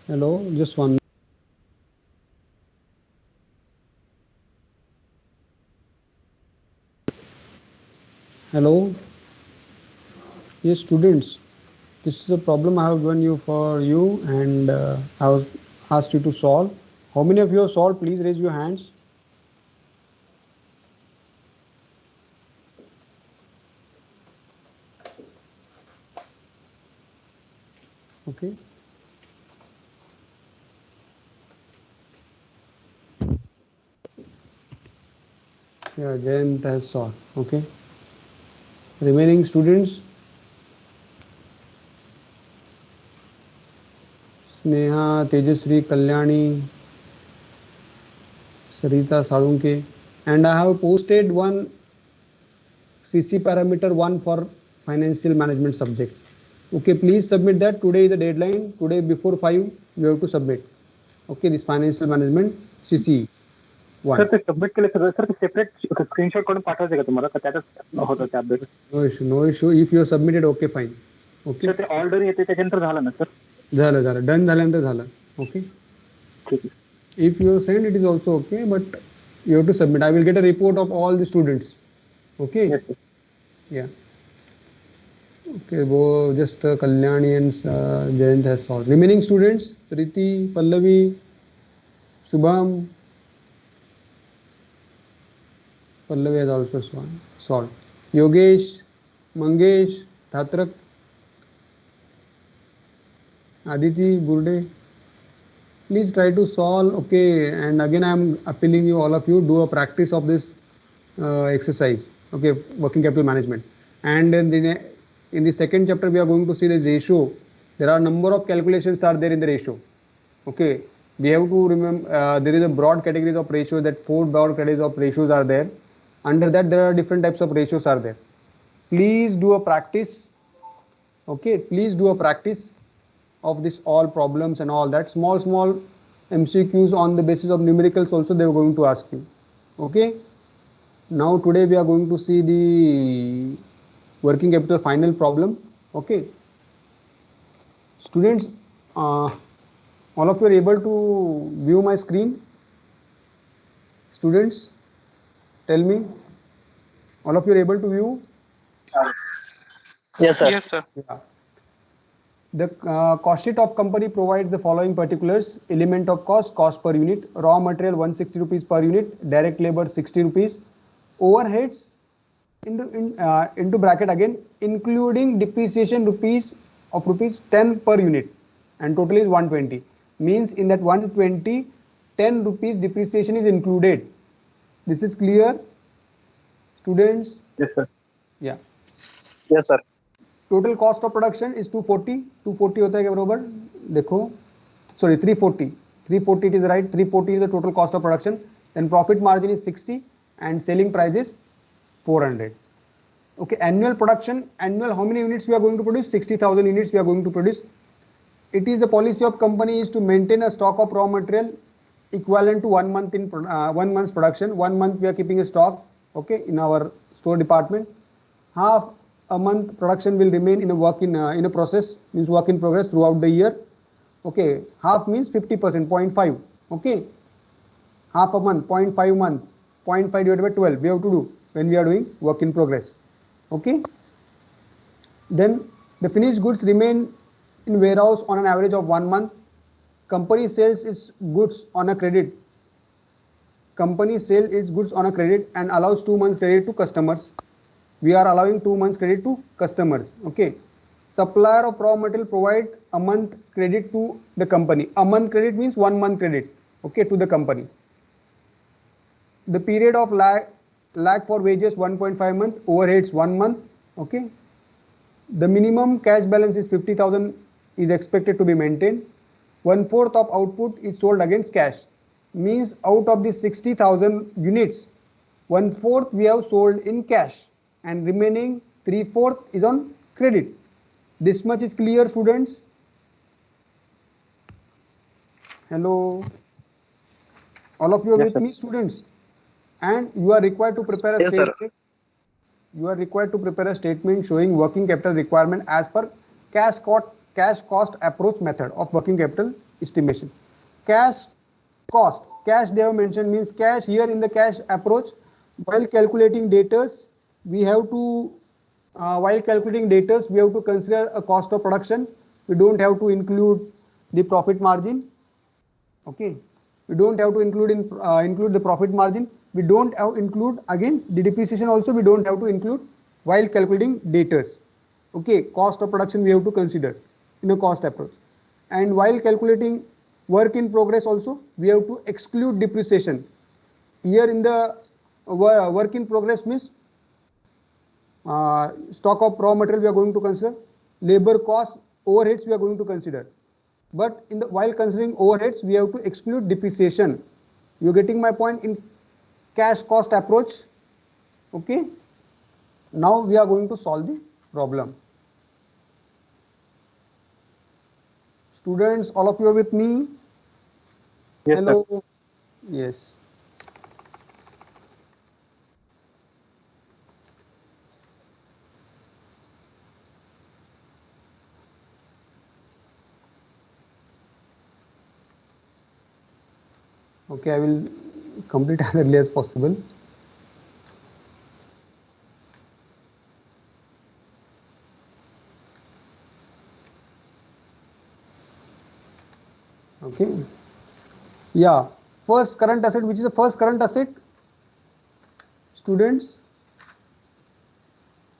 Hello, just one. Hello, yes, students. This is a problem I have given you for you, and I have asked you to solve. How many of you have solved? Please raise your hands. Okay. Yeah, Jayant has solved. Okay. Remaining students, Sneha, Tejasri, Kalyani, Sarita, Salunke, and I have posted one CC parameter one for financial management subject. Okay, please submit that. Today is the deadline. Today before 5, you have to submit. Okay, this financial management CC sir one. ते submit केले सगळं sir ते separate screenshot काढून पाठवायचं का तुम्हाला का त्यातच होतं ते update No issue, no issue. If you have submitted, okay, fine. Okay. Sir ते ऑर्डर येते त्याच्यानंतर झालं ना सर झालं झालं डन झाल्यानंतर झालं. Okay. ठीक आहे If you send, it is also okay, but you have to submit. I will get a report of all the students. Okay. Yes sir Yeah. Okay. Wo just Kalyani and Jayant has solved. Remaining students: Priti, Pallavi, Subham. Pallavi has also solved. Yogesh, Mangesh, Thatrak, Aditi, Burde. Please try to solve. Okay, and again I am appealing you, all of you, do a practice of this exercise. Okay, working capital management. And in the second chapter we are going to see the ratio. There are number of calculations are there in the ratio. Okay, we have to remember there is a broad categories of ratios, that 4 broad categories of ratios are there. Under that there are different types of ratios are there. Please do a practice. Okay, please do a practice of this all problems and all that. Small MCQs on the basis of numericals also they are going to ask you. Okay, now today we are going to see the working capital final problem. Okay, students, all of you are able to view my screen? Students, tell me, all of you are able to view? Yes, sir. Yes, sir. Yeah. The cost sheet of company provides the following particulars: element of cost, cost per unit, raw material 160 rupees per unit, direct labor 60 rupees, overheads into bracket again, including depreciation rupees 10 per unit, and total is 120. Means in that 120, 10 rupees depreciation is included. This is clear, students? Yes, sir. Yeah. Yes, sir. Total cost of production is 240. 240 होता है क्या बरोबर? देखो, sorry, 340. 340 it is right. 340 is the total cost of production. Then profit margin is 60 and selling price is 400. Okay, annual production, annual how many units we are going to produce? 60,000 units we are going to produce. It is the policy of company is to maintain a stock of raw material equivalent to 1 month in 1 month's production. 1 month we are keeping a stock, okay, in our store department. Half a month production will remain in a process, means work in progress throughout the year. Okay, half means 50%, 0.5. Okay, half a month, 0.5 month, 0.5 divided by 12 we have to do when we are doing work in progress. Okay, then the finished goods remain in warehouse on an average of 1 month. Company sells its goods on a credit. Company sells its goods on a credit and allows 2 months credit to customers. We are allowing 2 months credit to customers. Okay, supplier of raw material provide a month credit to the company. A month credit means 1 month credit, okay, to the company. The period of lag for wages 1.5 month, overheads 1 month. Okay, the minimum cash balance is 50,000 is expected to be maintained. 1/4 of output is sold against cash. Means out of the 60,000 units, 1/4 we have sold in cash and remaining 3/4 is on credit. This much is clear, students? Hello, all of you are Yes, with sir. me, students? And you are required to prepare a Yes, sir. statement. You are required to prepare a statement showing working capital requirement as per cash cost approach method of working capital estimation. Cash cost, cash they have mentioned means cash. Here in the cash approach, while calculating datas, we have to consider a cost of production. We don't have to include the profit margin. Okay, we don't have to include the profit margin. We don't have include again the depreciation also. We don't have to include while calculating datas. Okay, cost of production we have to consider in a cost approach, and while calculating work in progress also we have to exclude depreciation. Here in the work in progress means stock of raw material we are going to consider, labor cost, overheads we are going to consider. But in the while considering overheads, we have to exclude depreciation. You're getting my point in cash cost approach. Okay. Now we are going to solve the problem. Students, all of you are with me? Yes, Hello. sir. Yes. Okay, I will complete as early as possible. Okay. Yeah. First current asset, which is the first current asset? Students?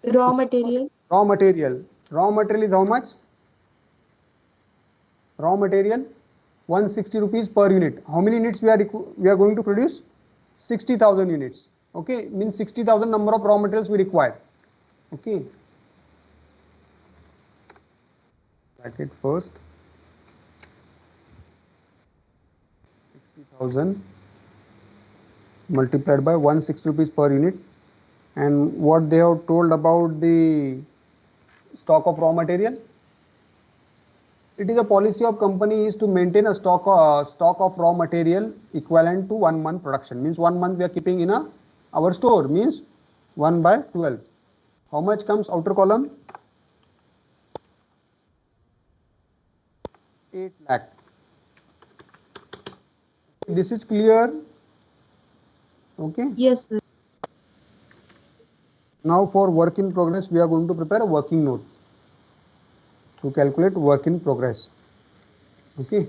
Raw material. Raw material. Raw material is how much? Raw material 160 rupees per unit. How many units we are going to produce? 60,000 units. Okay, means 60,000 number of raw materials we require. Okay. Bracket first. 60,000 multiplied by 160 rupees per unit. And what they have told about the stock of raw material? It is a policy of company is to maintain a stock of raw material equivalent to 1 month production. Means 1 month we are keeping in our store. Means 1 by 12. How much comes outer column? 8 lakh. This is clear. Okay. Yes, sir. Now for work in progress, we are going to prepare a working note to calculate work in progress. Okay.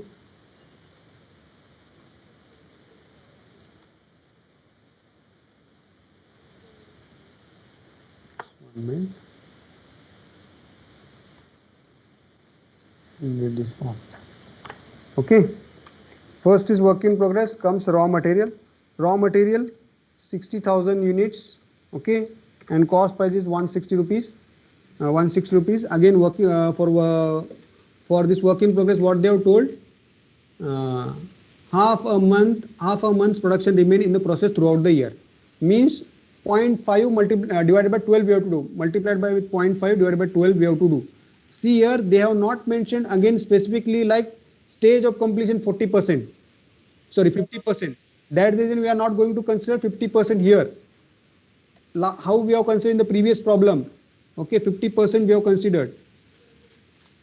One minute. Get this off. Okay. First is work in progress, comes raw material. Raw material 60,000 units. Okay. And cost price is 160 rupees. 160 rupees. Again, working for this work in progress, what they have told, half a month production remain in the process throughout the year. Means 0.5 divided by 12 we have to do. Multiplied by with 0.5 divided by 12 we have to do. See here, they have not mentioned again specifically like stage of completion 40%. Sorry, 50%. That reason we are not going to consider 50% here. How we have considered in the previous problem. Okay, 50% we have considered.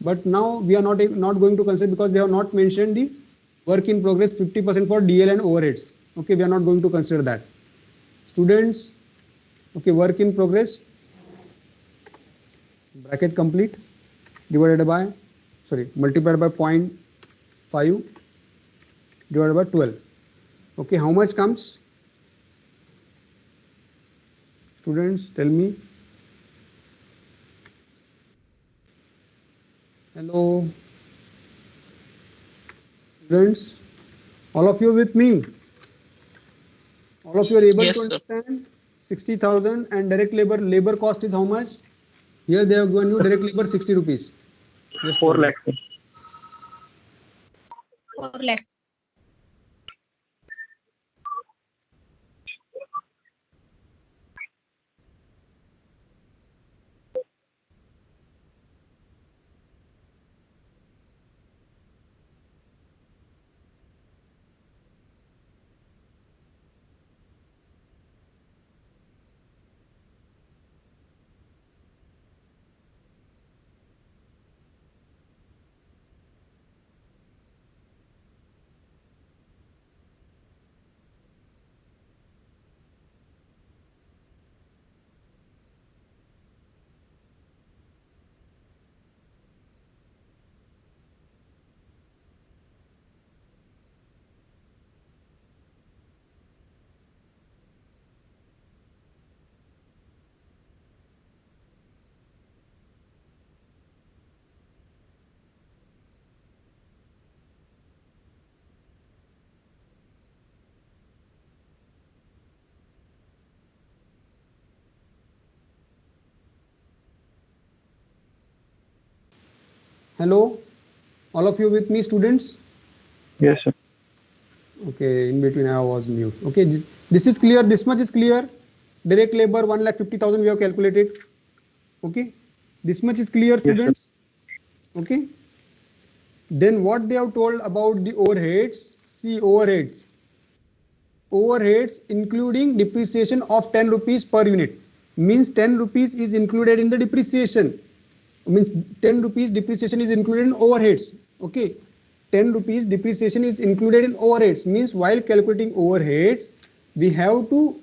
But now we are not going to consider because they have not mentioned the work in progress 50% for DL and overheads. Okay, we are not going to consider that. Students, okay, work in progress, bracket complete, divided by, sorry, multiplied by 0.5 divided by 12. Okay, how much comes? Students, tell me. Hello. Students, all of you with me? All of you are able Yes, to sir. understand? 60,000 and direct labor cost is how much? Here they have given you direct labor 60 rupees. Yes, 4 lakhs. 4 lakh. Hello, all of you with me, students? Yes, sir. Okay, in between I was mute. Okay, this is clear. This much is clear. Direct labor 1,50,000 we have calculated. Okay, this much is clear, Yes, sir. students. Okay. Then what they have told about the overheads? See, overheads. Overheads including depreciation of 10 rupees per unit. Means 10 rupees is included in the depreciation. Means 10 rupees depreciation is included in overheads. Okay. 10 rupees depreciation is included in overheads. Means while calculating overheads, we have to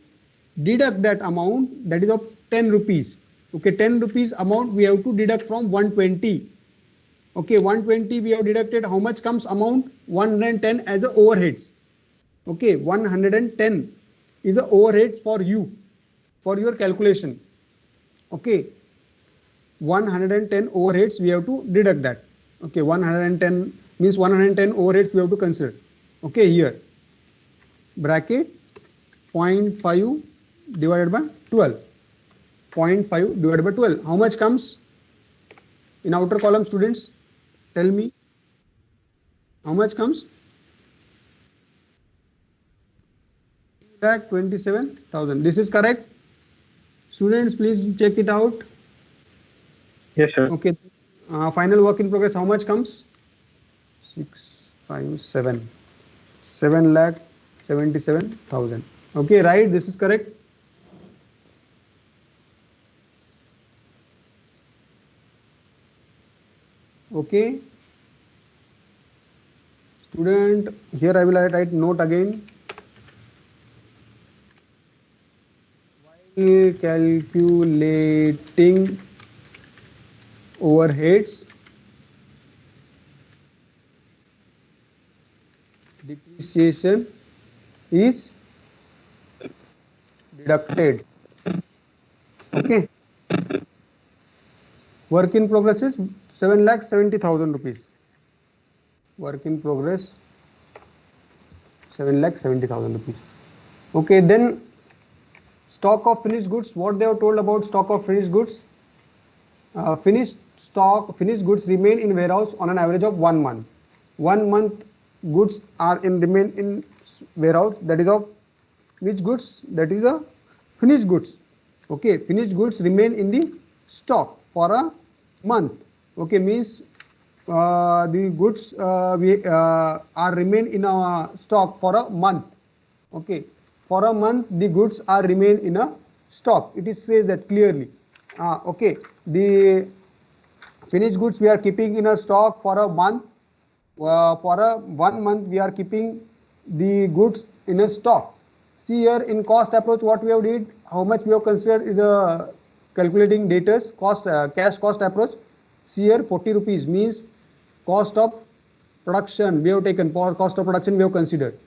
deduct that amount, that is of 10 rupees. Okay, 10 rupees amount we have to deduct from 120. Okay, 120 we have deducted. How much comes amount? 110 as a overheads. Okay, 110 is a overhead for you, for your calculation. Okay, 110 overheads we have to deduct that. Okay, 110 means 110 overheads we have to consider. Okay, here bracket 0.5 divided by 12. 0.5 divided by 12. How much comes in outer column, students? Tell me. How much comes? 27,000. This is correct. Students, please check it out. Yes, sir. Okay. Final work in progress. How much comes? 657. 7,77,000. Okay, right. This is correct. Okay. Student, here I will write note again. While calculating overheads, depreciation is deducted. Okay. Work in progress is 7,70,000 rupees. Work in progress 7,70,000 rupees. Okay, then stock of finished goods. What they have told about stock of finished goods? Finished goods remain in warehouse on an average of 1 month. 1 month goods remain in warehouse. That is of which goods? That is a finished goods. Okay, finished goods remain in the stock for a month. Okay, means the goods are remain in a stock for a month. Okay, for a month the goods are remain in a stock. It is says that clearly. Okay, the finished goods we are keeping in a stock for a month. For a 1 month we are keeping the goods in a stock. See here in cost approach what we have did, how much we have considered is the calculating debtors cost, cash cost approach. See here 40 rupees means cost of production we have taken, for cost of production we have considered.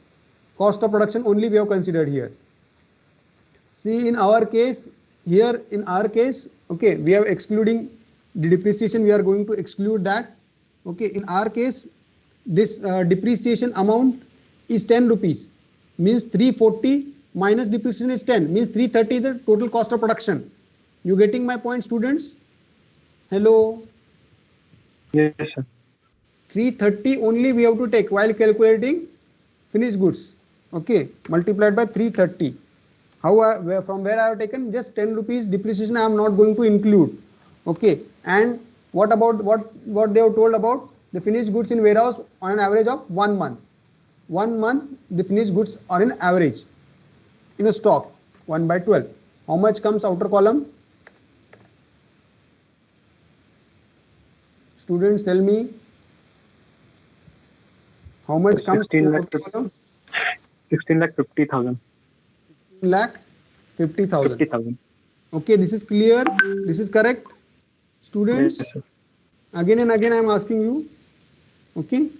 Cost of production only we have considered here. See in our case, here in our case, okay, we are excluding the depreciation, we are going to exclude that. Okay, in our case, this depreciation amount is 10 rupees, means 340 minus depreciation is 10, means 330 is the total cost of production. You getting my point, students? Hello? Yes, sir. 330 only we have to take while calculating finished goods. Okay, multiplied by 330. How from where I have taken just 10 rupees depreciation I am not going to include. Okay, and what about what they have told about the finished goods in warehouse on an average of 1 month. 1 month the finished goods are in average in a stock 1 by 12. How much comes outer column? Students, tell me. How much comes in outer column? 16,50,000. 50,000. Okay, this is clear. This is correct. Students, Yes, sir. again and again I am asking you. Okay.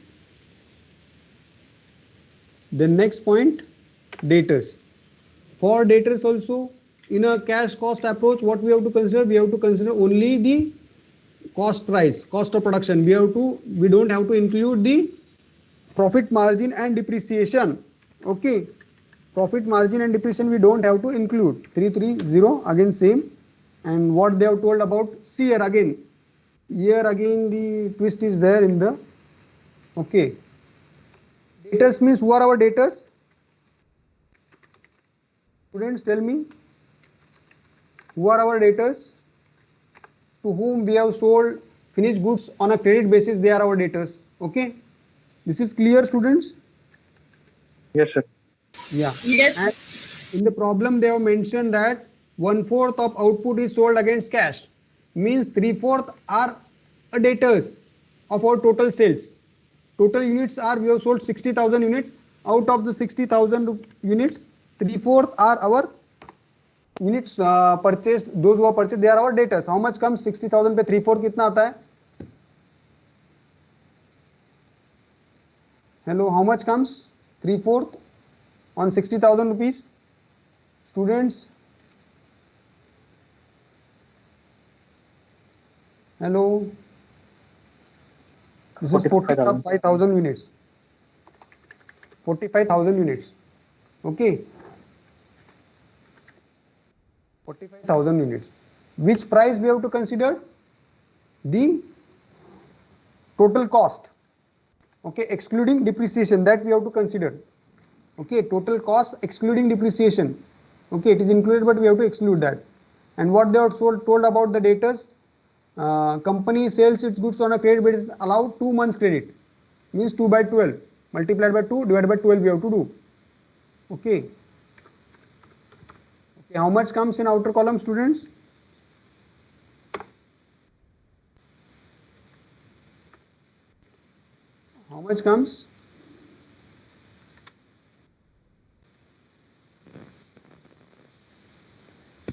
The next point, debtors. For debtors also, in a cash cost approach, what we have to consider? We have to consider only the cost price, cost of production. We don't have to include the profit margin and depreciation. Okay. Profit margin and depreciation we don't have to include. 330 again same. And what they have told about, see here again, here again the twist is there in the, okay, debtors means who are our debtors? Students, tell me, who are our debtors? To whom we have sold finished goods on a credit basis, they are our debtors. Okay, this is clear, students? Yes, sir. Yeah. Yes. And in the problem they have mentioned that 1/4 of output is sold against cash, means 3/4 are debtors of our total sales. Total units are, we have sold 60,000 units. Out of the 60,000 units, 3/4 are our units purchased. Those who are purchased, they are our debtors. How much comes 60,000 पे 3/4 कितना आता है? Hello, how much comes 3/4 on 60,000 rupees? Students, hello. This is 45,000 units. 45,000 units. Okay. 45,000 units. Which price we have to consider? The total cost. Okay, excluding depreciation, that we have to consider. Okay, total cost excluding depreciation. Okay, it is included, but we have to exclude that. And what they are told about the debtors, company sells its goods on a credit basis, allowed 2 months credit, means 2 by 12 multiplied by 2 divided by 12 we have to do. Okay. Okay, how much comes in outer column, students? How much comes?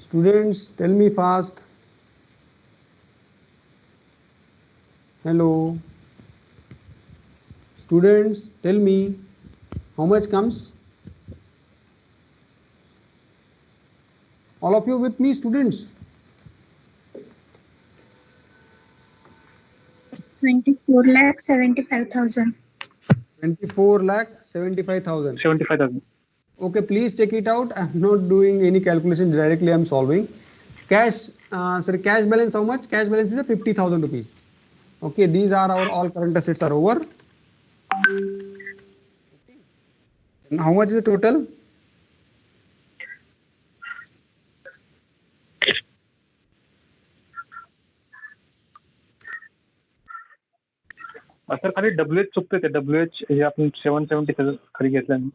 Students, tell me fast. Hello. Students, tell me how much comes? All of you with me, students? 24,75,000. 24,75,000. 75,000. Okay, please check it out. I'm not doing any calculation directly. I'm solving. Cash, cash balance how much? Cash balance is 50,000 rupees. Okay, these are our all current assets are over. And how much is the total? Sir खाली WH चुकते ते WH हे आपण 770,000 खाली घेतलं.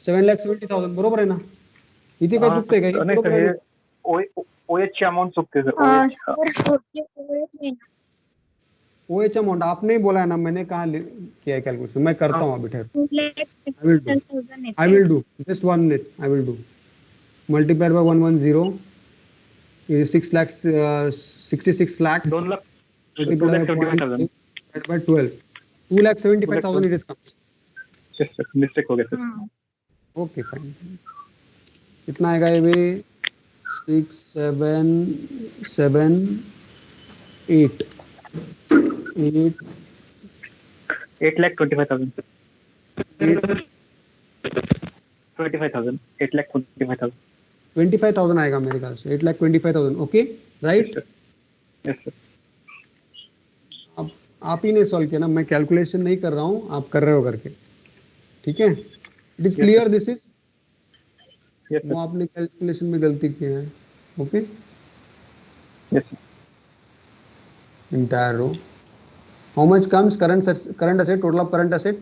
7,70,000 बरोबर आहे ना? इथे काय चुकतंय का? नाही सर, हे OH ची अमाउंट चुकते सर. OH अमाउंट आपने ही बोला है ना, मैंने कहा किया है कैलकुलेशन, मैं करता हूँ अभी ठहर. I will do just 1 minute. I will do multiplied by 110 is 6 lakhs, 66 lakhs. 2 lakh multiplied by 0.5 divided by 12. 2,75,000 it is comes. Yes sir, mistake हो गया सर. Okay, fine. कितना आएगा ये भी? 6, 7, 7, 8. 8,25,000. 25,000. 8,25,000. 25,000 आएगा मेरे ख्याल से. 8,25,000. Okay, right? Yes sir. आप ही ने सॉल्व किया ना, मैं कैलकुलेशन नहीं कर रहा हूँ, आप कर रहे हो करके. ठीक है, it is clear. This is वो आपने कैलकुलेशन में गलती की है. Okay, yes sir. entire row. How much comes current asset, total of current asset?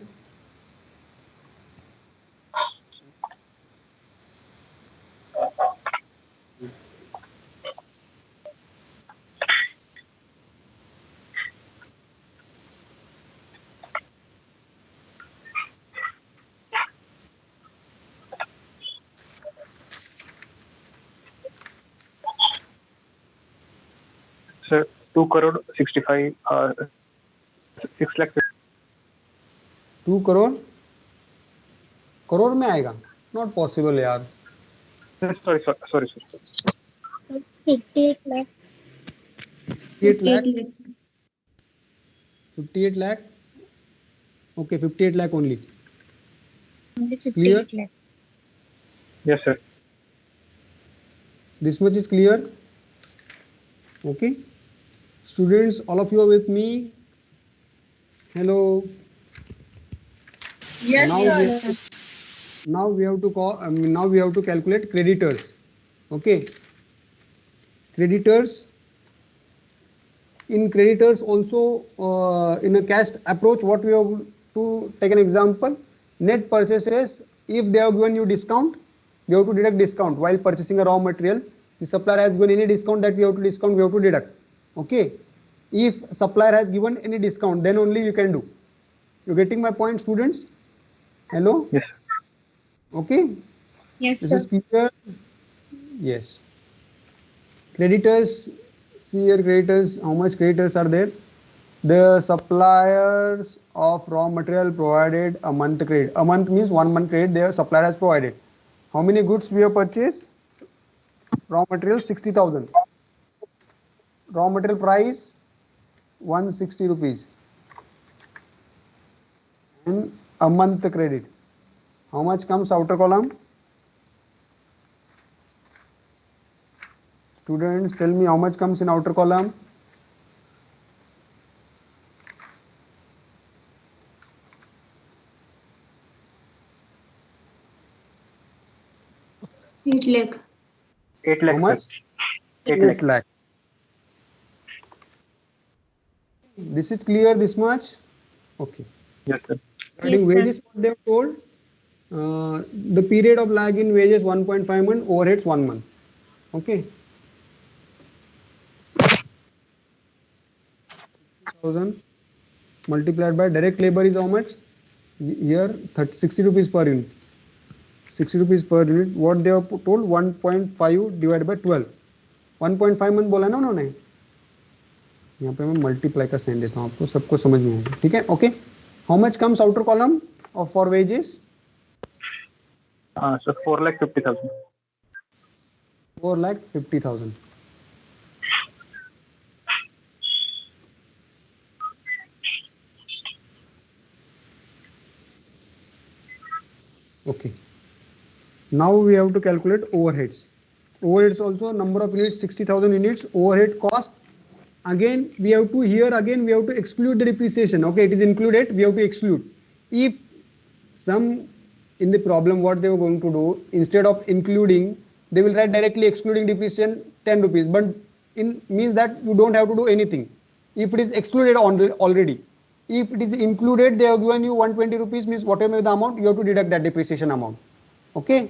Sir 2 crore 65 6 lakh. 2 crore crore में आएगा? नॉट पॉसिबल यार. Sorry sir. 58 lakh. 58 lakh. 58 lakh. Okay, 58 lakh only. Only 58 Clear? lakh. Yes sir. This much is clear. Okay, students, all of you are with me. Hello. Yes, Now sir. we have to call. Now we have to calculate creditors. Okay, creditors. In creditors also, in a cash approach, what we have to take an example. Net purchases. If they have given you discount, we have to deduct discount while purchasing a raw material. The supplier has given any discount that we have to discount, we have to deduct. Okay. If supplier has given any discount, then only you can do. You getting my point, students? Hello. Yes. Okay. Yes, This sir. is clear. Yes. Creditors. See here, creditors. How much creditors are there? The suppliers of raw material provided a month credit. A month means 1 month credit their supplier has provided. How many goods we have purchased? Raw material 60,000. Raw material price 160 rupees. And a month credit. How much comes outer column? Students, tell me how much comes in outer column? Eight lakh. 8 How lakhs, much? sir. 8 8 lakhs. lakh. This is clear, this much? Okay. Yes, sir. Regarding Yes, sir. wages, what they have told? The period of lag in wages 1.5 month, overheads 1 month. Okay. 1000 multiplied by direct labor is how much? Here 60 rupees per unit. 60 rupees per unit. What they have told? 1.5 divided by 12. 1.5 month बोला ना उन्होंने. यहाँ पे मैं multiply का sign देता हूँ आपको, सबको समझ में आएगा. ठीक है. Okay. How much comes outer column of for wages? So 4,50,000. 4,50,000. Okay. Now we have to calculate overheads. Overheads also, number of units 60,000 units. Overhead cost. Again we have to, here again we have to exclude the depreciation. Okay, it is included, we have to exclude. If some in the problem, what they were going to do, instead of including, they will write directly excluding depreciation 10 rupees, but in means that you don't have to do anything if it is excluded already. If it is included, they have given you 120 rupees, means whatever the amount, you have to deduct that depreciation amount. Okay.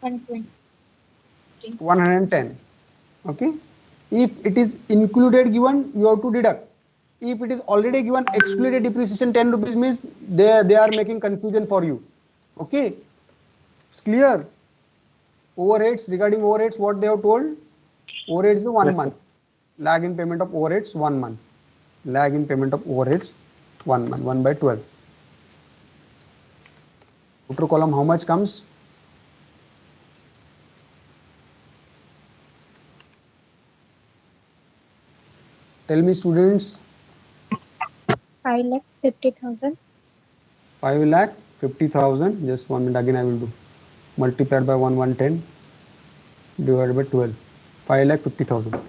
120. 110. Okay. If it is included given, you have to deduct. If it is already given excluded depreciation 10 rupees, means they are making confusion for you. Okay. It's clear. Overheads, regarding overheads, what they have told? Overheads is 1 Yes, month. Lag in payment of overheads 1 month. Lag in payment of overheads 1 month. 1 by 12. Outer column, how much comes? Tell me, students. 5,50,000. 5,50,000. Just 1 minute, again I will do. Multiplied by 110 divided by 12. 5,50,000.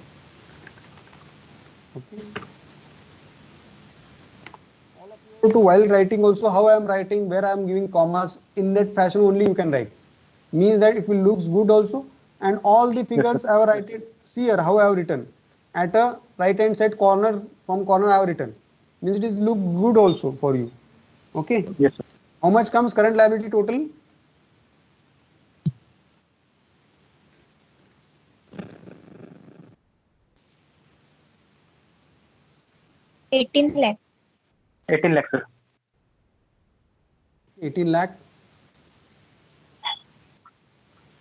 Okay. All of you to, while writing also, how I am writing, where I am giving commas, in that fashion only you can write. Means that it will looks good also, and all the figures I have written. See here how I have written. At a right hand side corner, from corner I have written. Means it is look good also for you. Okay. Yes, sir. How much comes current liability total? 18 lakh. 18 lakhs, sir. 18 lakh.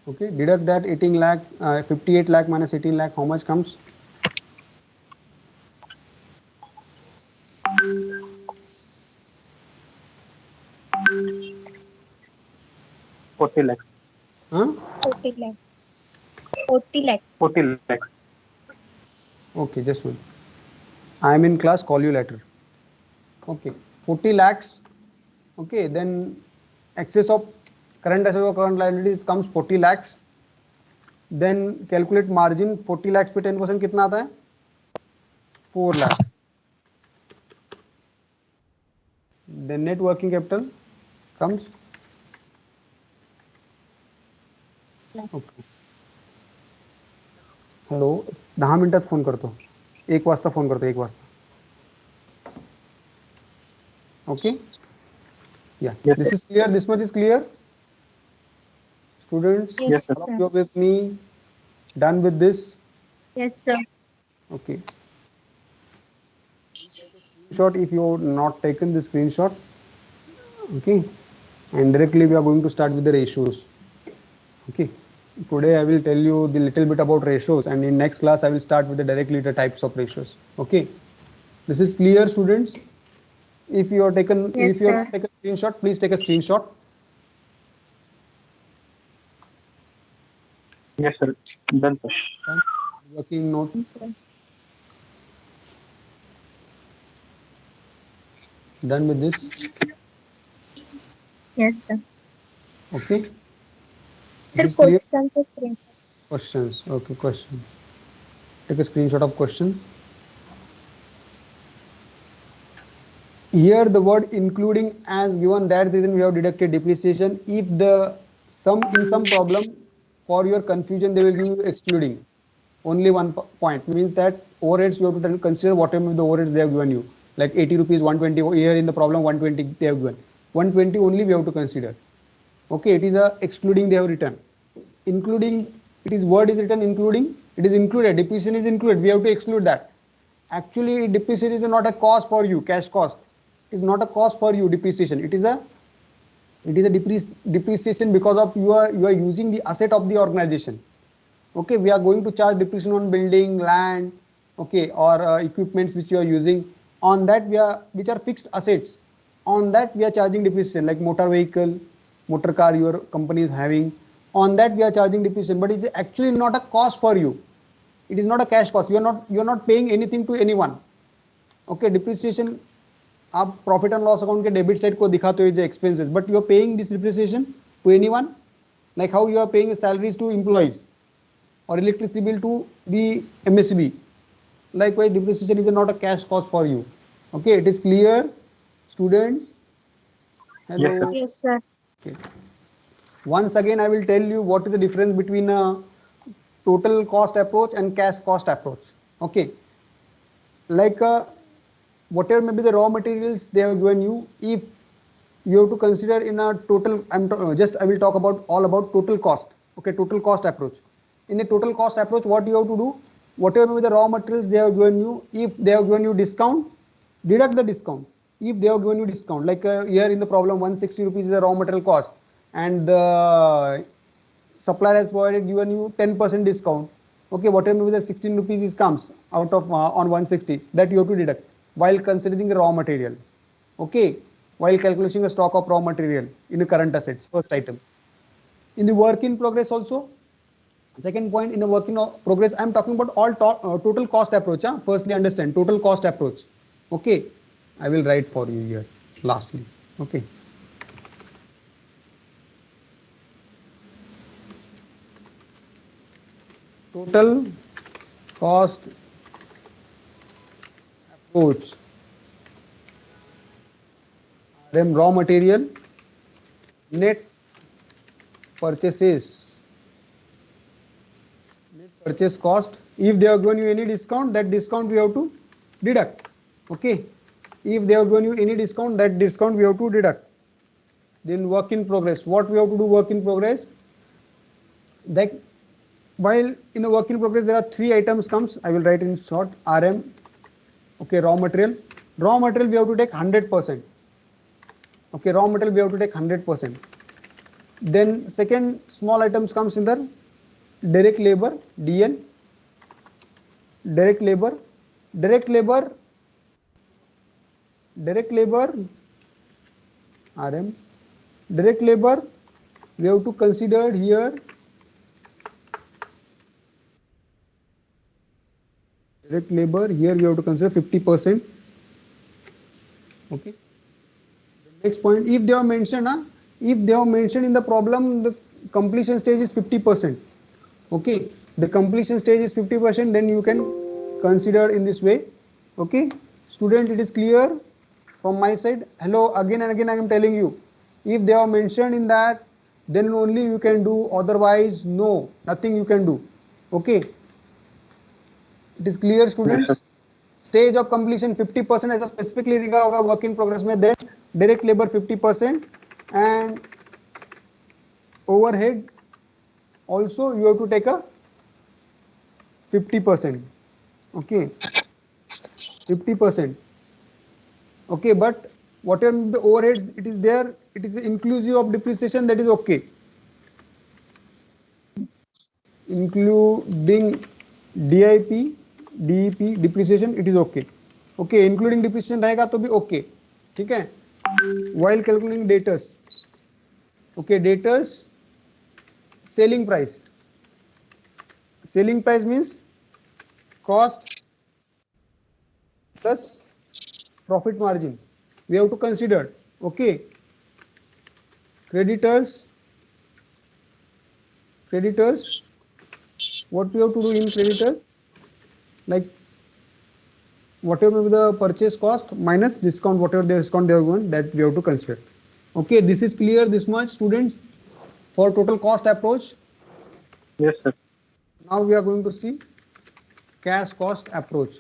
Okay, deduct that 18 lakh, 58 lakh minus 18 lakh, how much comes? Forty lakhs. Huh? 40 lakh. 40 lakh. 40 lakhs. Okay, just one. I am in class, call you later. Okay, 40 lakhs. Okay, then excess of current assets or current liabilities comes 40 lakhs. Then calculate margin 40 lakhs पे 10% कितना आता है 4 lakhs. Then net working capital comes okay. Hello 10 मिनिटात phone करतो 1 वाजता phone करतो 1 वाजता okay yeah Yes, this sir. is clear this much is clear students Yes, sir. all of you are with me done with this Yes, sir. okay screenshot if you have not taken the screenshot okay and directly we are going to start with the ratios okay today I will tell you the little bit about ratios and in next class I will start with the directly the types of ratios okay this is clear students if you are taken Yes, if you sir. have taken screenshot please take a screenshot Yes, sir. Done, sir. working note Yes, sir. done with this Yes, sir. okay Sir, this is clear question to screen. questions okay question take a screenshot of question here the word including as given that reason we have deducted depreciation if the some problem for your confusion they will give you excluding only one point means that overheads you have to consider whatever the overheads they have given you like 80 rupees 120 here in the problem 120 they have given 120 only we have to consider okay it is a excluding they have written including it is word is written including it is included depreciation is included we have to exclude that actually depreciation is not a cost for you cash cost is not a cost for you depreciation it is a depreciation because of you are using the asset of the organization okay we are going to charge depreciation on building land okay or equipments which you are using on that we are which are fixed assets on that we are charging depreciation like motor vehicle motor car your company is having on that we are charging depreciation but it is actually not a cost for you it is not a cash cost you are not paying anything to anyone okay depreciation आप profit and loss account के debit side को दिखाते हो जो expenses but you are paying this depreciation to anyone like how you are paying salaries to employees or electricity bill to the MSB. Likewise, depreciation is not a cash cost for you. Okay, it is clear, students. Hello. Yes, sir. Yes, sir. Okay. Once again, I will tell you what is the difference between a total cost approach and cash cost approach. Okay, like whatever may be the raw materials they have given you, if you have to consider in a total, I will talk about all about total cost. Okay, total cost approach. In the total cost approach, what you have to do, whatever may be the raw materials they have given you, if they have given you discount, deduct the discount. If they have given you discount, like here in the problem 160 rupees is the raw material cost and the supplier has provided given you 10% discount. Okay, whatever may be the 16 rupees is comes out of on 160 that you have to deduct while considering the raw material. Okay, while calculating the stock of raw material in the current assets, first item. In the work in progress also, second point in the work in progress, I am talking about all total cost approach. Firstly, understand total cost approach. Okay, I will write for you here lastly. Okay. Total cost approach. Then raw material, net purchases, net purchase cost. If they have given you any discount, that discount we have to deduct. Okay. If they have given you any discount, that discount we have to deduct. Then work in progress. What we have to do work in progress? That while in a work in progress there are three items comes. I will write in short. RM. Okay, raw material. Raw material we have to take 100%. Okay, raw material we have to take 100%. Then second small items comes in the direct labor, DN. Direct labor, RM. Direct labor we have to consider here. Direct labor here we have to consider 50%. Okay. The next point, if they have mentioned in the problem the completion stage is 50%. Okay, the completion stage is 50%, then you can consider in this way. Okay, student, it is clear from my side. Hello, again and again I am telling you, if they are mentioned in that, then only you can do, otherwise no, nothing you can do. Okay, it is clear Yes, sir. students. Stage of completion 50% ऐसा specifically लिखा होगा work in progress में, then direct labor 50% and overhead also you have to take a 50%. Okay, 50%. Okay, but whatever the overheads it is there, it is inclusive of depreciation, that is okay. Including DIP, DEP depreciation, it is okay. Okay, including depreciation रहेगा तो भी okay. ठीक है. While calculating debtors, okay, debtors selling price. Selling price means cost plus profit margin. We have to consider. Okay. Creditors. What we have to do in creditors? Like whatever the purchase cost minus discount, whatever the discount they have given, that we have to consider. Okay, this is clear, this much students for total cost approach. Yes, sir. Now we are going to see cash cost approach.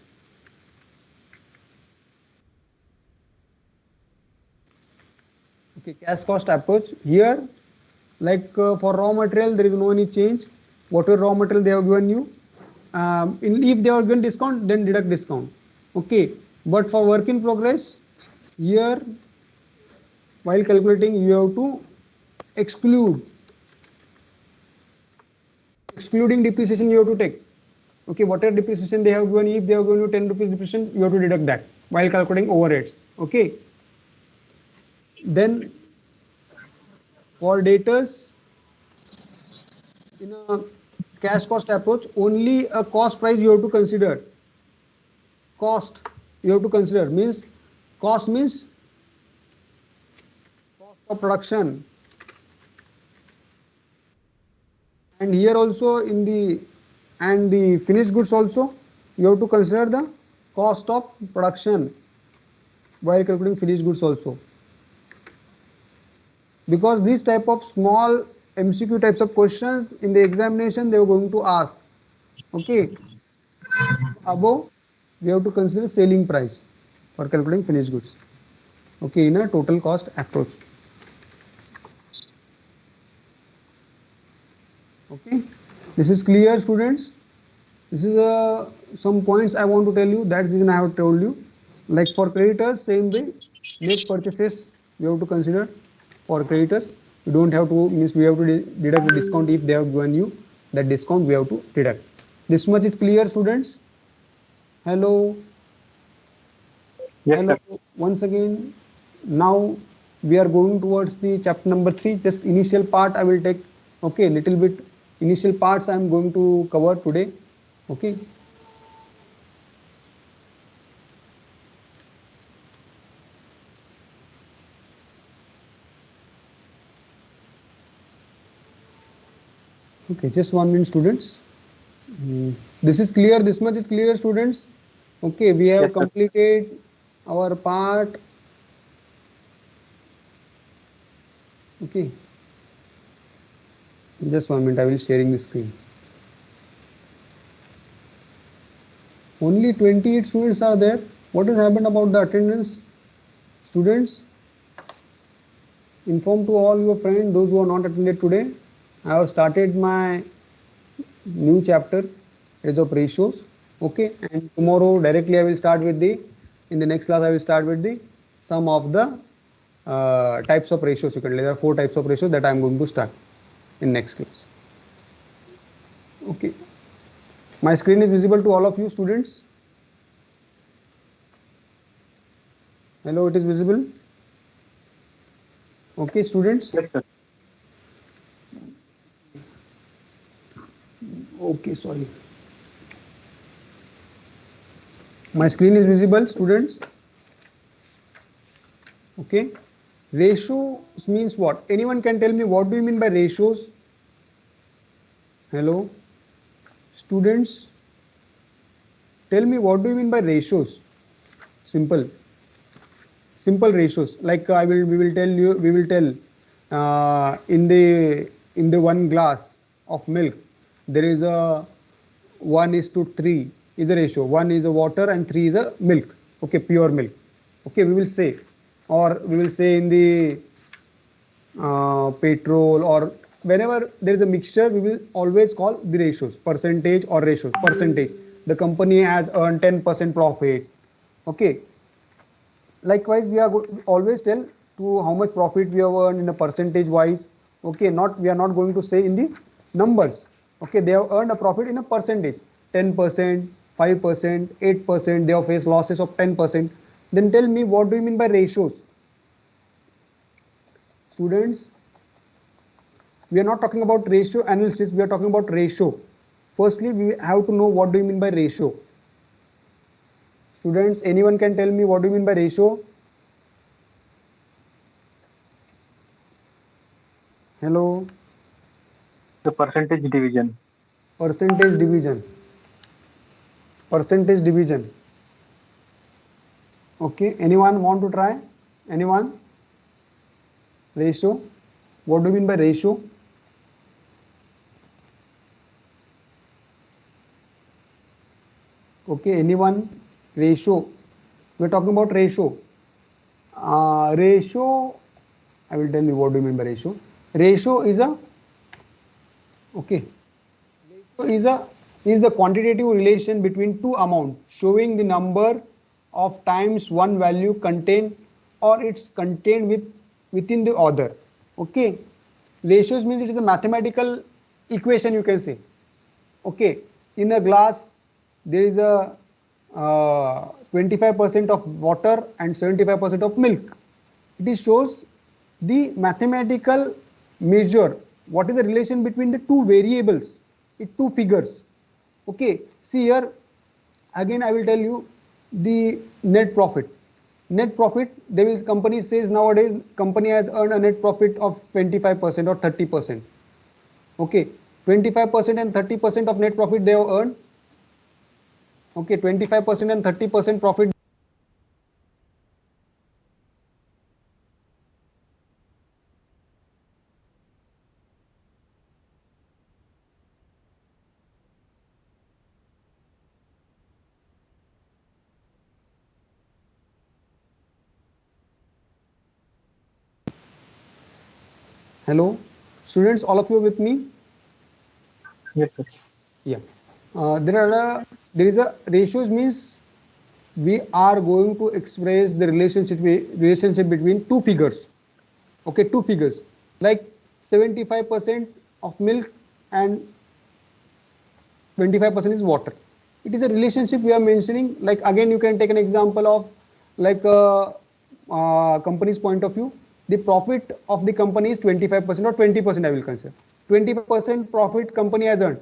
Okay, cash cost approach here, like for raw material there is no any change. Whatever raw material they have given you, if they are given discount, then deduct discount. Okay, but for work in progress, here while calculating you have to excluding depreciation you have to take. Okay, whatever depreciation they have given, if they have given you 10 rupees depreciation, you have to deduct that while calculating overheads. Okay, then for debtors, in a cash cost approach, only a cost price you have to consider. Cost you have to consider means, cost means cost of production, and here also in the finished goods also you have to consider the cost of production while calculating finished goods also, because these type of small MCQ types of questions in the examination they are going to ask. Okay, above we have to consider selling price for calculating finished goods. Okay, in a total cost approach. Okay, this is clear students. This is some points I want to tell you, that's the reason I have told you. Like for creditors, same way, net purchases we have to consider. For creditors, you don't have to, means we have to deduct the discount if they have given you that discount, we have to deduct. This much is clear students. Hello. Yes, Hello. sir. Once again, now we are going towards the chapter number 3. Just initial part I will take. Okay, little bit initial parts I am going to cover today. Okay. Okay, just 1 minute students. This is clear, this much is clear students. Okay, we have Yes, sir. completed our part. Okay, just 1 minute, I will sharing the screen. Only 28 students are there. What has happened about the attendance? Students, inform to all your friends, those who are not attended today. I have started my new chapter, is of ratios. Okay, and tomorrow directly I will start with in the next class I will start with some of the types of ratios. You can, there are 4 types of ratios that I am going to start in next class. Okay, my screen is visible to all of you students. Hello, it is visible. Okay, students. Yes, sir. Okay, sorry. My screen is visible, students. Okay. Ratios means what? Anyone can tell me what do you mean by ratios? Hello. Students, tell me what do you mean by ratios? Simple ratios. Like we will tell in the one glass of milk there is a 1:3 is a ratio. 1 is a water and 3 is a milk. Okay, pure milk. Okay, we will say, or we will say in the petrol, or whenever there is a mixture, we will always call the ratios, percentage or ratios. Percentage. The company has earned 10% profit. Okay. Likewise, we are always tell to how much profit we have earned in a percentage wise. Okay, we are not going to say in the numbers. Okay, they have earned a profit in a percentage, 10%, 5%, 8%. They have faced losses of 10%. Then tell me, what do you mean by ratios? Students, we are not talking about ratio analysis. We are talking about ratio. Firstly, we have to know what do you mean by ratio. Students, anyone can tell me what do you mean by ratio? Hello? The percentage division. Percentage division. Percentage division. Okay, anyone want to try? Anyone? Ratio. What do you mean by ratio? Okay, anyone? Ratio. We're talking about ratio. Ratio, I will tell you what do you mean by ratio. Ratio is a, okay, ratio is the quantitative relation between two amounts showing the number of times one value contained or it's contained within the other. Okay, ratios means it is a mathematical equation, you can say. Okay, in a glass there is a 25% of water and 75% of milk. It shows the mathematical measure. What is the relation between the two variables, two figures? Okay, see here, again I will tell you the net profit. Net profit, company says nowadays company has earned a net profit of 25% or 30%. Okay, 25% and 30% of net profit they have earned. Okay, 25% and 30% profit. Hello, students, all of you with me? Yes, sir. Yeah. There is a ratios means we are going to express the relationship between two figures. Okay, two figures like 75% of milk and 25% is water. It is a relationship we are mentioning. Like again, you can take an example of like company's point of view. The profit of the company is 25% or 20%. I will consider 25% profit company has earned.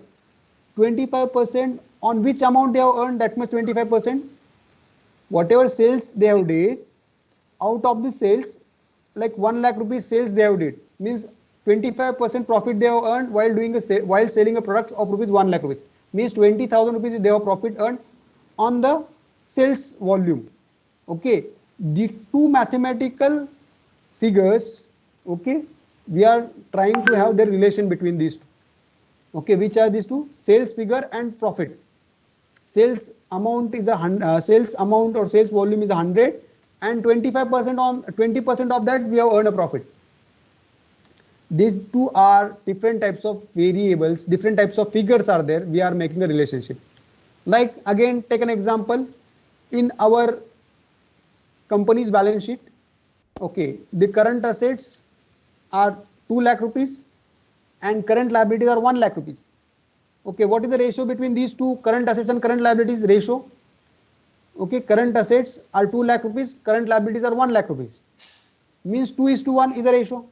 25% on which amount they have earned that much 25%? Whatever sales they have did, out of the sales, like 1 lakh rupees sales they have did, means 25% profit they have earned while selling a product of rupees 1 lakh rupees. Means 20,000 rupees they have profit earned on the sales volume. Okay, the two mathematical figures, okay, we are trying to have the relation between these two. Okay, which are these two? Sales figure and profit. Sales amount is sales amount or sales volume is 100, and 25% on 20% of that we have earned a profit. These two are different types of variables, different types of figures are there. We are making a relationship. Like again, take an example in our company's balance sheet. Okay, the current assets are 2 lakh rupees and current liabilities are 1 lakh rupees. Okay, what is the ratio between these two, current assets and current liabilities ratio? Okay, current assets are 2 lakh rupees, current liabilities are 1 lakh rupees. Means 2:1 is a ratio.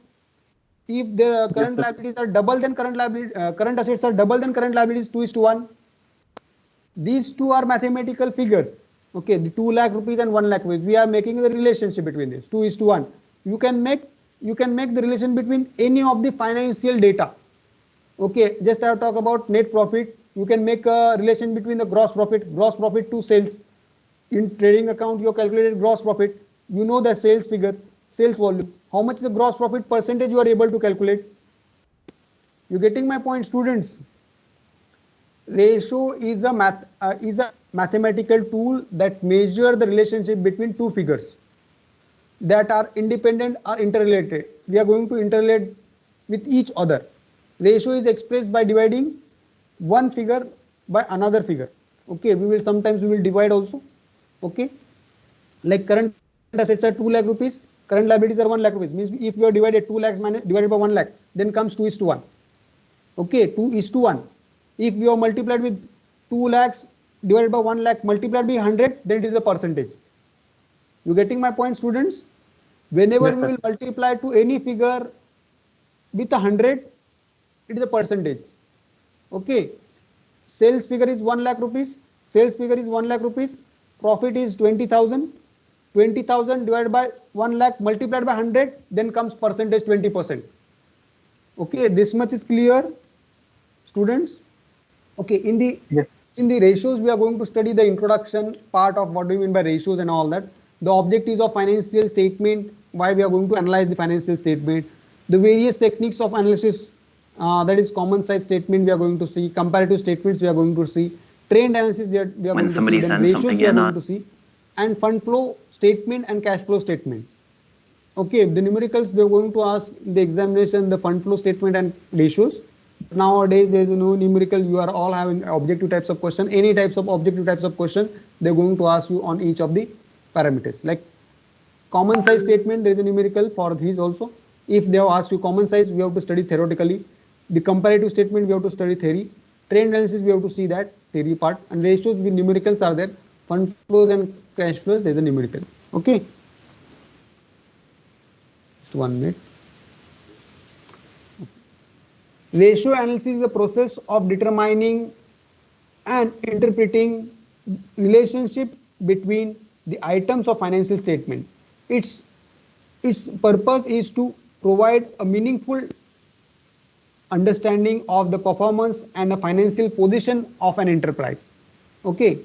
If the current liabilities are double, then current assets are double, then current liabilities 2:1. These two are mathematical figures. Okay, the 2 lakh rupees and 1 lakh rupees. We are making the relationship between these 2:1. You can make the relation between any of the financial data. Okay, just I have talked about net profit, You can make a relation between the gross profit to sales. In trading account, you calculated gross profit. You know the sales figure, sales volume. How much is the gross profit percentage you are able to calculate? You getting my point, students? Ratio is a mathematical tool that measure the relationship between two figures that are independent or interrelated. We are going to interrelate with each other. Ratio is expressed by dividing one figure by another figure. Okay, sometimes we will divide also. Okay, like current assets are 2 lakh rupees, current liabilities are 1 lakh rupees. Means if you are divided 2 lakhs divided by 1 lakh, then comes 2:1. Okay, 2:1. If you are multiplied with 2 lakhs divided by 1 lakh multiplied by 100, then it is a percentage. You getting my point, students? Whenever Yes, we sir. will multiply to any figure with 100, it is a percentage. Okay, sales figure is 1 lakh rupees, sales figure is 1 lakh rupees, profit is 20,000, 20,000 divided by 1 lakh multiplied by 100, then comes percentage 20%. Okay, this much is clear, students? Okay, in the Yes. in the ratios, we are going to study the introduction part of what do you mean by ratios and all that. The objectives of financial statement, why we are going to analyze the financial statement, the various techniques of analysis, that is common size statement we are going to see, comparative statements we are going to see, trend analysis we are going to see, then ratios we are going to see, and fund flow statement and cash flow statement. Okay, the numericals they are going to ask in the examination, the fund flow statement and ratios. Nowadays there is no numerical, you are all having objective types of question, any types of objective types of question they're going to ask you on each of the parameters. Like common size statement, there is a numerical for these also. If they have asked you common size, we have to study theoretically. The comparative statement we have to study theory. Trend analysis we have to see that theory part, and ratios with numericals are there. Fund flows and cash flows, there is a numerical. Okay, just 1 minute. Ratio analysis is the process of determining and interpreting relationship between the items of financial statement. Its purpose is to provide a meaningful understanding of the performance and the financial position of an enterprise. Okay,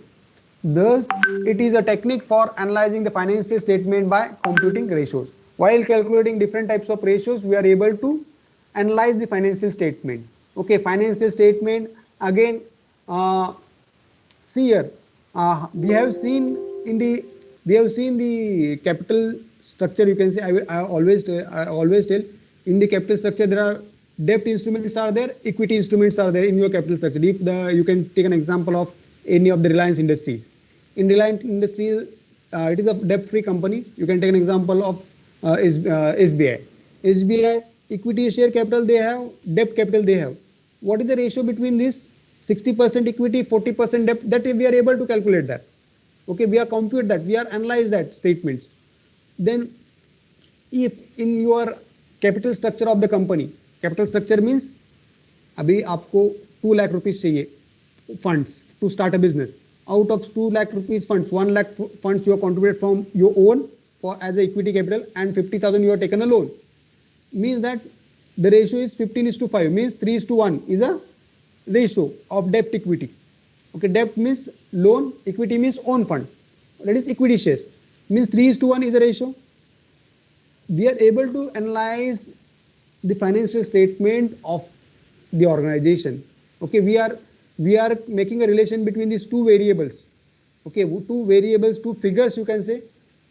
thus it is a technique for analyzing the financial statement by computing ratios. While calculating different types of ratios, we are able to analyze the financial statement. Okay, financial statement again. See here, we have seen the capital structure. You can say I always tell in the capital structure there are debt instruments are there, equity instruments are there in your capital structure. If you can take an example of any of the Reliance Industries. In Reliance Industries, it is a debt-free company. You can take an example of SBI. SBI equity share capital they have, debt capital they have. What is the ratio between this? 60% equity, 40% debt. That we are able to calculate that. Okay, we are compute that, we are analyze that statements. Then if in your capital structure of the company, capital structure means अभी आपको 2 lakh rupees चाहिए funds to start a business. Out of 2 lakh rupees funds, 1 lakh funds you have contributed from your own for as a equity capital, and 50,000 you have taken a loan. Means that the ratio is 15:5, means 3:1 is a ratio of debt equity. Okay, debt means loan, equity means own fund, that is equity shares, means 3:1 is a ratio. We are able to analyze the financial statement of the organization. Okay, we are making a relation between these two variables. Okay, two variables, two figures you can say.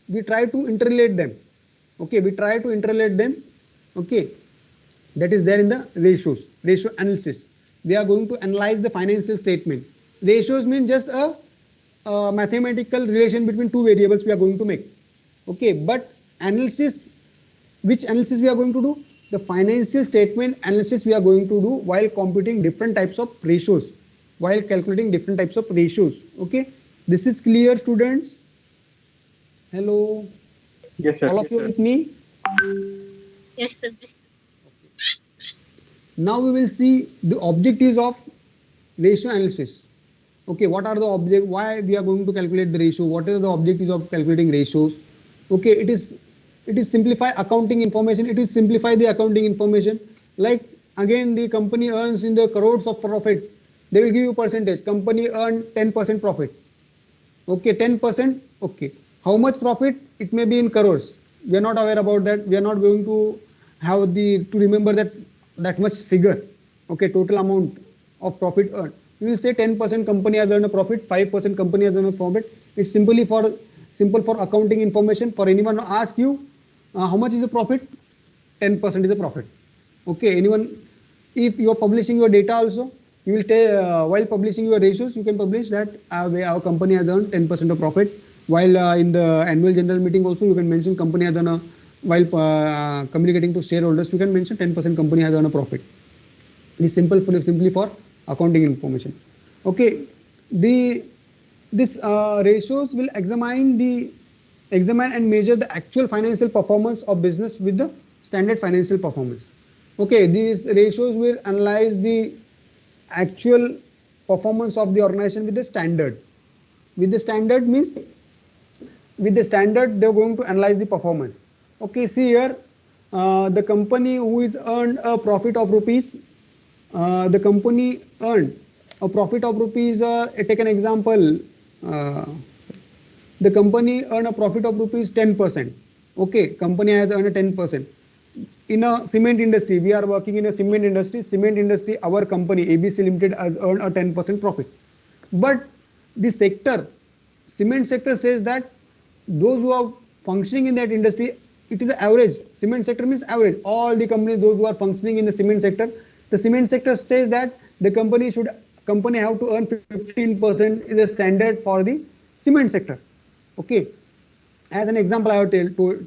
We try to interrelate them. Okay, we try to interrelate them. Okay, that is there in the ratios, ratio analysis. We are going to analyze the financial statement. Ratios mean just a mathematical relation between two variables we are going to make. Okay, but analysis, which analysis we are going to do? The financial statement analysis we are going to do while computing different types of ratios, while calculating different types of ratios. Okay, this is clear, students? Hello? Yes, sir. All of you with me? Yes, sir. Now we will see the objectives of ratio analysis. Okay, what are the objects? Why we are going to calculate the ratio? What are the objectives of calculating ratios? Okay, it is simplify accounting information. It is simplify the accounting information. Like again, the company earns in the crores of profit. They will give you percentage. Company earned 10% profit. Okay, 10%. Okay. How much profit? It may be in crores. We are not aware about that. We are not going to have to remember that much figure. Okay, total amount of profit earned. We will say 10% company has earned a profit, 5% company has earned a profit. It's simple for accounting information. For anyone to ask you how much is the profit, 10% is the profit. Okay, anyone, if you are publishing your data also, you will tell while publishing your ratios, you can publish that our company has earned 10% of profit. While in the annual general meeting also, you can mention company has earned while communicating to shareholders, you can mention 10% company has earned a profit. It is simply for accounting information. Okay, this ratios will examine and measure the actual financial performance of business with the standard financial performance. Okay, these ratios will analyze the actual performance of the organization with the standard. With the standard means with the standard they are going to analyze the performance. Okay, see here the company who is earned a profit of rupees. The company earned a profit of rupees. Take an example. The company earned a profit of rupees 10%. Okay, company has earned a 10%. In a cement industry, we are working in a cement industry. Cement industry, our company ABC Limited has earned a 10% profit. But the sector, cement sector says that those who are functioning in that industry, it is average. Cement sector means average. All the companies, those who are functioning in the cement sector says that the company have to earn 15% is a standard for the cement sector. Okay, as an example, I have told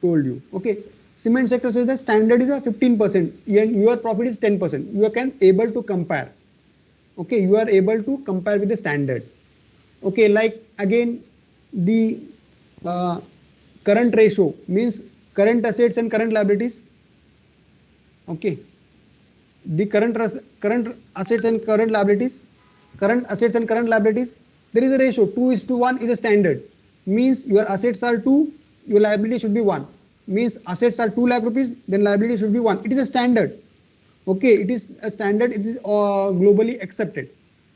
you. Okay, cement sector says the standard is a 15% and your profit is 10%. You can able to compare. Okay, you are able to compare with the standard. Okay, like again the current ratio means current assets and current liabilities. Okay, the current assets and current liabilities. There is a ratio 2:1 is a standard. Means your assets are 2, your liability should be 1. Means assets are 2 lakh rupees, then liability should be 1. It is a standard. Okay, it is a standard. It is globally accepted.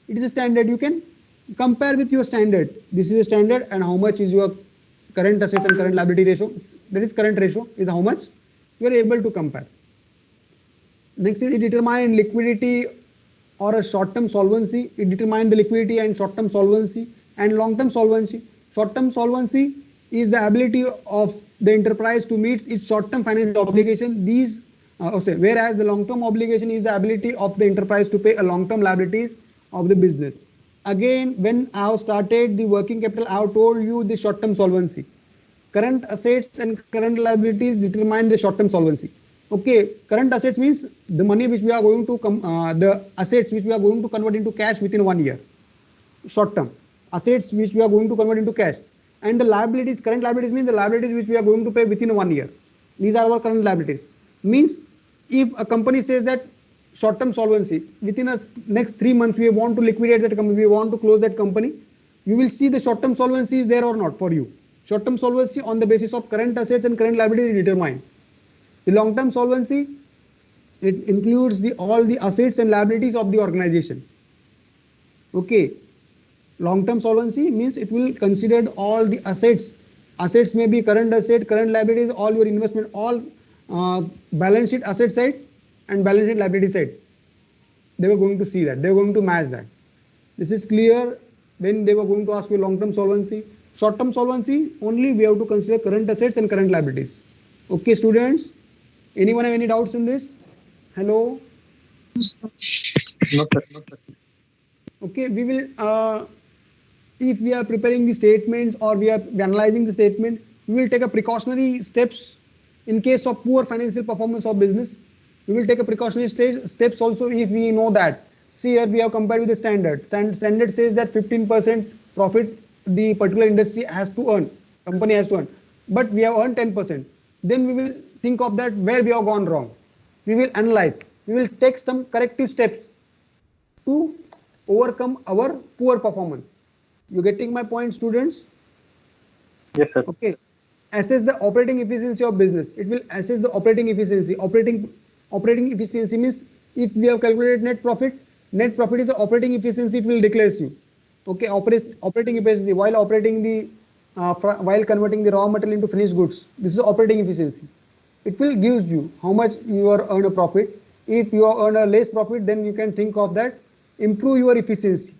It is a standard. You can compare with your standard. This is a standard, and how much is your current assets and current liability ratio? That is current ratio is how much you are able to compare. Next is it determine liquidity or a short-term solvency. It determines the liquidity and short-term solvency and long-term solvency. Short-term solvency is the ability of the enterprise to meet its short-term financial obligation. Whereas the long-term obligation is the ability of the enterprise to pay a long-term liabilities of the business. Again, when I have started the working capital, I have told you the short-term solvency. Current assets and current liabilities determine the short-term solvency. Okay, current assets means the money which we are going to the assets which we are going to convert into cash within 1 year. Short term assets which we are going to convert into cash, and the liabilities, current liabilities means the liabilities which we are going to pay within 1 year. These are our current liabilities. Means if a company says that short term solvency within a next 3 months we want to liquidate that company, we want to close that company, you will see the short term solvency is there or not for you. Short term solvency on the basis of current assets and current liabilities is determined. The long-term solvency, it includes all the assets and liabilities of the organization. Okay, long-term solvency means it will consider all the assets. Assets may be current asset, current liabilities, all your investment, all balance sheet asset side and balance sheet liability side. They were going to see that. They were going to match that. This is clear when they were going to ask you long-term solvency. Short-term solvency, only we have to consider current assets and current liabilities. Okay, students. Anyone have any doubts in this? Hello? No, sir. Okay, we will, if we are preparing the statements or we are analyzing the statement, we will take a precautionary steps in case of poor financial performance of business. We will take a precautionary steps also if we know that. See here we have compared with the standard. Standard says that 15% profit the particular industry has to earn, company has to earn. But we have earned 10%. Then we will think of that where we have gone wrong. We will analyze. We will take some corrective steps to overcome our poor performance. You getting my point, students? Yes, sir. Okay. Assess the operating efficiency of business. It will assess the operating efficiency. Operating efficiency means if we have calculated net profit Net profit is the operating efficiency it will declares you. Okay, operating efficiency while operating the while converting the raw material into finished goods. This is operating efficiency. It will give you how much you are earn a profit. If you earn a less profit, then you can think of that improve your efficiency.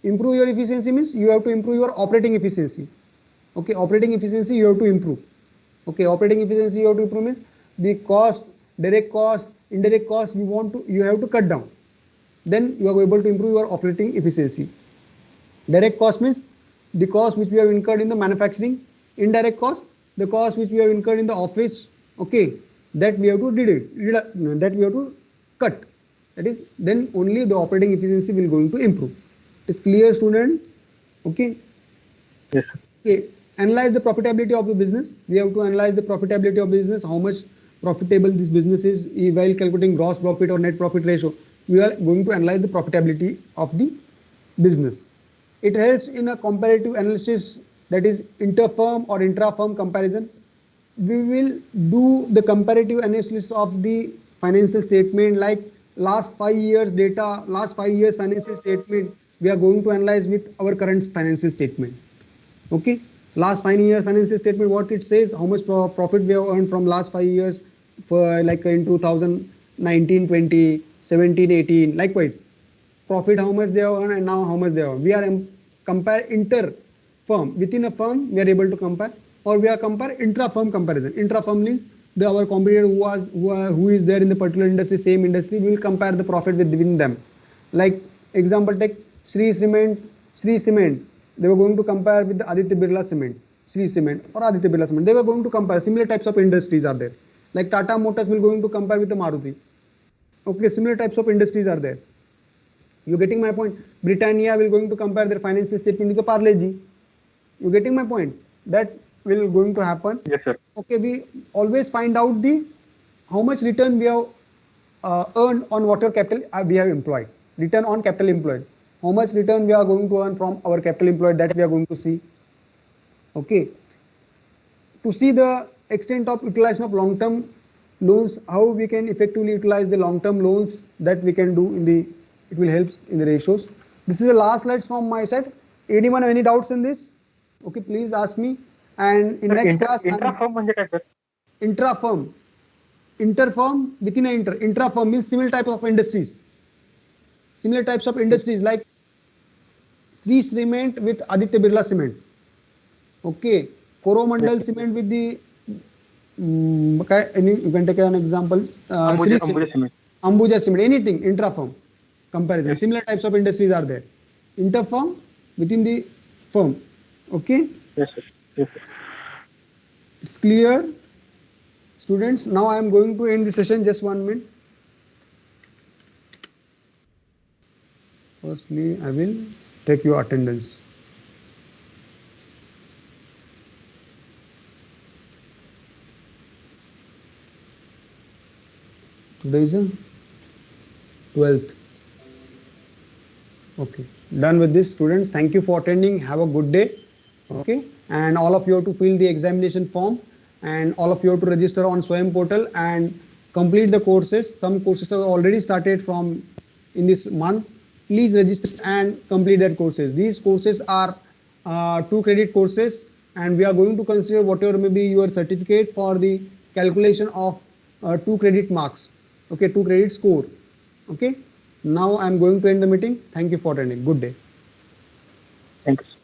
Improve your efficiency means you have to improve your operating efficiency. Okay, operating efficiency you have to improve. Okay, operating efficiency you have to improve means the cost, direct cost, indirect cost you have to cut down. Then you are able to improve your operating efficiency. Direct cost means the cost which we have incurred in the manufacturing. Indirect cost, the cost which we have incurred in the office. Okay, that we have to that we have to cut. That is, then only the operating efficiency will going to improve. It's clear, student? Okay. Yes. Okay. Analyze the profitability of the business. We have to analyze the profitability of business. How much profitable this business is while calculating gross profit or net profit ratio. We are going to analyze the profitability of the business. It helps in a comparative analysis, that is inter-firm or intra-firm comparison. We will do the comparative analysis of the financial statement, like last 5 years data, last 5 years financial statement. We are going to analyze with our current financial statement. Okay, last 5 years financial statement, what it says, how much profit we have earned from last 5 years, for like in 2019, 20, 17, 18. Likewise, profit how much they have earned and now how much they have earned. We are compare inter-firm. Within a firm, we are able to compare, or we are compare intra-firm comparison. Intra-firm means our competitor who is there in the particular industry, same industry, we will compare the profit within them. Like example, take Shree Cement. They were going to compare with the Aditya Birla Cement, Shree Cement or Aditya Birla Cement. They were going to compare. Similar types of industries are there. Like Tata Motors will going to compare with the Maruti. Okay, similar types of industries are there. You getting my point? Britannia will going to compare their financial statement with the Parle-G. You getting my point? That will going to happen. Yes, sir. Okay, we always find out the how much return we have earned on whatever capital we have employed. Return on capital employed. How much return we are going to earn from our capital employed, that we are going to see. Okay. To see the extent of utilization of long-term loans, how we can effectively utilize the long-term loans, that we can do in the, it will help in the ratios. This is the last slides from my side. Anyone have any doubts in this? Okay, please ask me. And in next class, intra-firm म्हणजे काय sir? Intra-firm, inter-firm within a intra-firm means similar type of industries. Similar types of industries like Shree Cement with Aditya Birla Cement. Okay, Coromandel Cement with the you can take an example. Ambuja Cement. Ambuja Cement, anything intra-firm comparison. Yes. Similar types of industries are there. Inter-firm within the firm. Okay. Yes, sir. Yes, sir. It's clear, students. Now I am going to end the session. Just 1 minute. Firstly, I will take your attendance. Today is a 12th. Okay, done with this, students. Thank you for attending. Have a good day. Okay, and all of you have to fill the examination form, and all of you have to register on Swayam portal and complete the courses. Some courses are already started from in this month. Please register and complete their courses. These courses are 2 credit courses, and we are going to consider whatever may be your certificate for the calculation of 2 credit marks. Okay, 2 credit score. Okay, now I am going to end the meeting. Thank you for attending. Good day. Thank you.